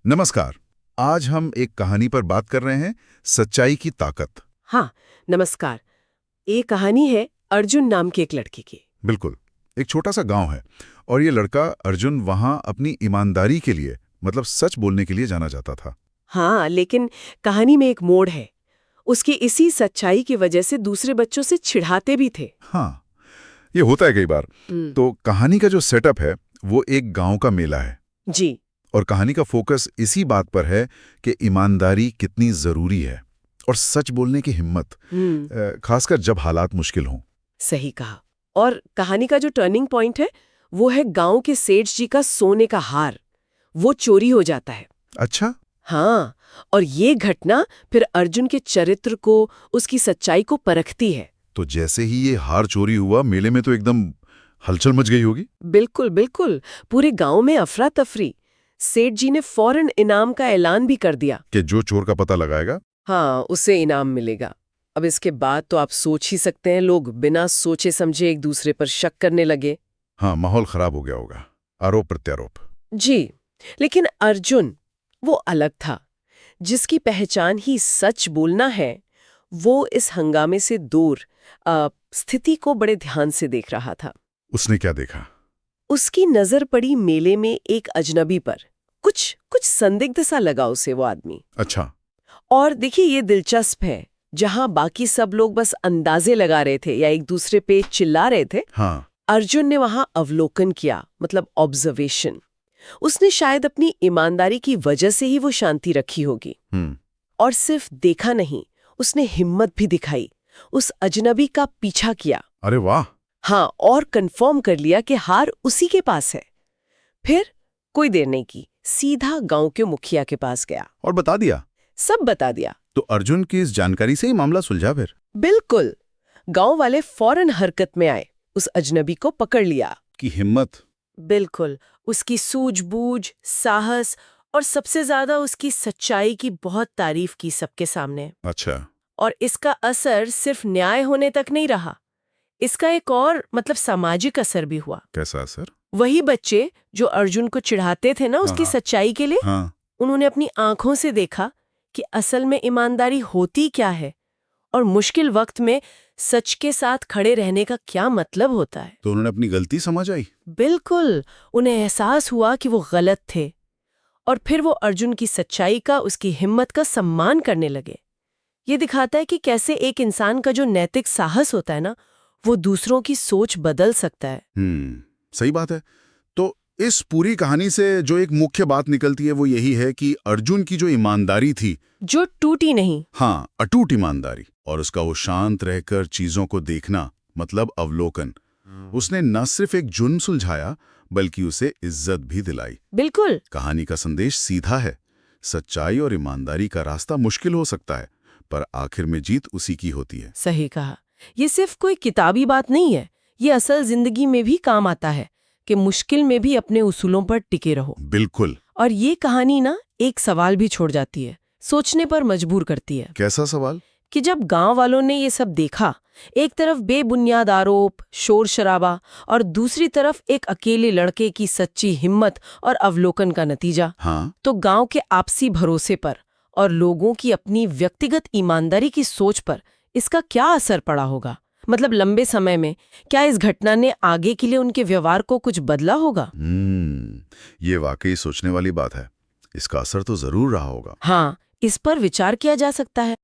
नमस्कार। आज हम एक कहानी पर बात कर रहे हैं, सच्चाई की ताकत। हाँ, नमस्कार। ये कहानी है अर्जुन नाम के एक लड़के की। बिल्कुल। एक छोटा सा गांव है और ये लड़का अर्जुन वहां अपनी ईमानदारी के लिए, मतलब सच बोलने के लिए जाना जाता था। हाँ, लेकिन कहानी में एक मोड़ है। उसकी इसी सच्चाई की वजह से दूसरे बच्चों से चिढ़ाते भी थे। हाँ, ये होता है कई बार। तो कहानी का जो सेटअप है वो एक गांव का मेला है जी। और कहानी का फोकस इसी बात पर है कि ईमानदारी कितनी जरूरी है और सच बोलने की हिम्मत, खासकर जब हालात मुश्किल हों। सही कहा। और कहानी का जो टर्निंग पॉइंट है वो है गांव के सेठ जी का सोने का हार। वो चोरी हो जाता है। अच्छा। हाँ, और ये घटना फिर अर्जुन के चरित्र को, उसकी सच्चाई को परखती है। तो जैसे ही ये हार चोरी हुआ, मेले में तो एकदम हलचल मच गई होगी। बिल्कुल बिल्कुल। पूरे गांव में अफरा तफरी। सेठ जी ने फौरन इनाम का ऐलान भी कर दिया कि जो चोर का पता लगाएगा, हाँ, उसे इनाम मिलेगा। अब इसके बाद तो आप सोच ही सकते हैं, लोग बिना सोचे समझे एक दूसरे पर शक करने लगे। हाँ, माहौल खराब हो गया होगा। आरोप प्रत्यारोप। जी, लेकिन अर्जुन वो अलग था। जिसकी पहचान ही सच बोलना है, वो इस हंगामे से दूर स्थिति को बड़े ध्यान से देख रहा था। उसने क्या देखा? उसकी नजर पड़ी मेले में एक अजनबी पर। कुछ कुछ संदिग्ध सा लगा उसे वो आदमी। अच्छा। और देखिए, ये दिलचस्प है। जहां बाकी सब लोग बस अंदाजे लगा रहे थे या एक दूसरे पे चिल्ला रहे थे, हाँ। अर्जुन ने वहां अवलोकन किया, मतलब ऑब्जर्वेशन। उसने शायद अपनी ईमानदारी की वजह से ही वो शांति रखी होगी। और सिर्फ देखा नहीं, उसने हिम्मत भी दिखाई। उस अजनबी का पीछा किया। अरे वाह। हाँ, और कंफर्म कर लिया कि हार उसी के पास है। फिर कोई देर नहीं की, सीधा गांव के मुखिया के पास गया और बता दिया? सब बता दिया। तो अर्जुन की इस जानकारी से ही मामला सुलझा फिर? बिल्कुल। गांव वाले फौरन हरकत में आए, उस अजनबी को पकड़ लिया। की हिम्मत। बिल्कुल। उसकी सूझबूझ, साहस और सबसे ज्यादा उसकी सच्चाई की बहुत तारीफ की सबके सामने। अच्छा। और इसका असर सिर्फ न्याय होने तक नहीं रहा। इसका एक और मतलब सामाजिक असर भी हुआ। कैसा असर? वही बच्चे जो अर्जुन को चिढ़ाते थे ना उसकी सच्चाई के लिए, हाँ। उन्होंने अपनी आंखों से देखा कि असल में ईमानदारी होती क्या है और मुश्किल वक्त में सच के साथ खड़े रहने का क्या मतलब होता है। तो उन्होंने अपनी गलती समझ आई? बिल्कुल। उन्हें एहसास हुआ कि वो गलत थे और फिर वो अर्जुन की सच्चाई का, उसकी हिम्मत का सम्मान करने लगे। ये दिखाता है कि कैसे एक इंसान का जो नैतिक साहस होता है ना, वो दूसरों की सोच बदल सकता है। सही बात है। तो इस पूरी कहानी से जो एक मुख्य बात निकलती है वो यही है कि अर्जुन की जो ईमानदारी थी, जो टूटी नहीं। हाँ, अटूट ईमानदारी, और उसका वो शांत रहकर चीजों को देखना, मतलब अवलोकन, उसने न सिर्फ एक जुर्म सुलझाया बल्कि उसे इज्जत भी दिलाई। बिल्कुल। कहानी का संदेश सीधा है। सच्चाई और ईमानदारी का रास्ता मुश्किल हो सकता है, पर आखिर में जीत उसी की होती है। सही कहा। ये सिर्फ कोई किताबी बात नहीं है, ये असल जिंदगी में भी काम आता है कि मुश्किल में भी अपने उसूलों पर टिके रहो। बिल्कुल। और ये कहानी ना एक सवाल भी छोड़ जाती है, सोचने पर मजबूर करती है। कैसा सवाल? कि जब गांव वालों ने ये सब देखा, एक तरफ बेबुनियाद आरोप, शोर शराबा, और दूसरी तरफ एक अकेले लड़के की सच्ची हिम्मत और अवलोकन का नतीजा, हाँ। तो गांव के आपसी भरोसे पर और लोगों की अपनी व्यक्तिगत ईमानदारी की सोच पर इसका क्या असर पड़ा होगा? मतलब लंबे समय में क्या इस घटना ने आगे के लिए उनके व्यवहार को कुछ बदला होगा? ये वाकई सोचने वाली बात है। इसका असर तो जरूर रहा होगा। हाँ, इस पर विचार किया जा सकता है।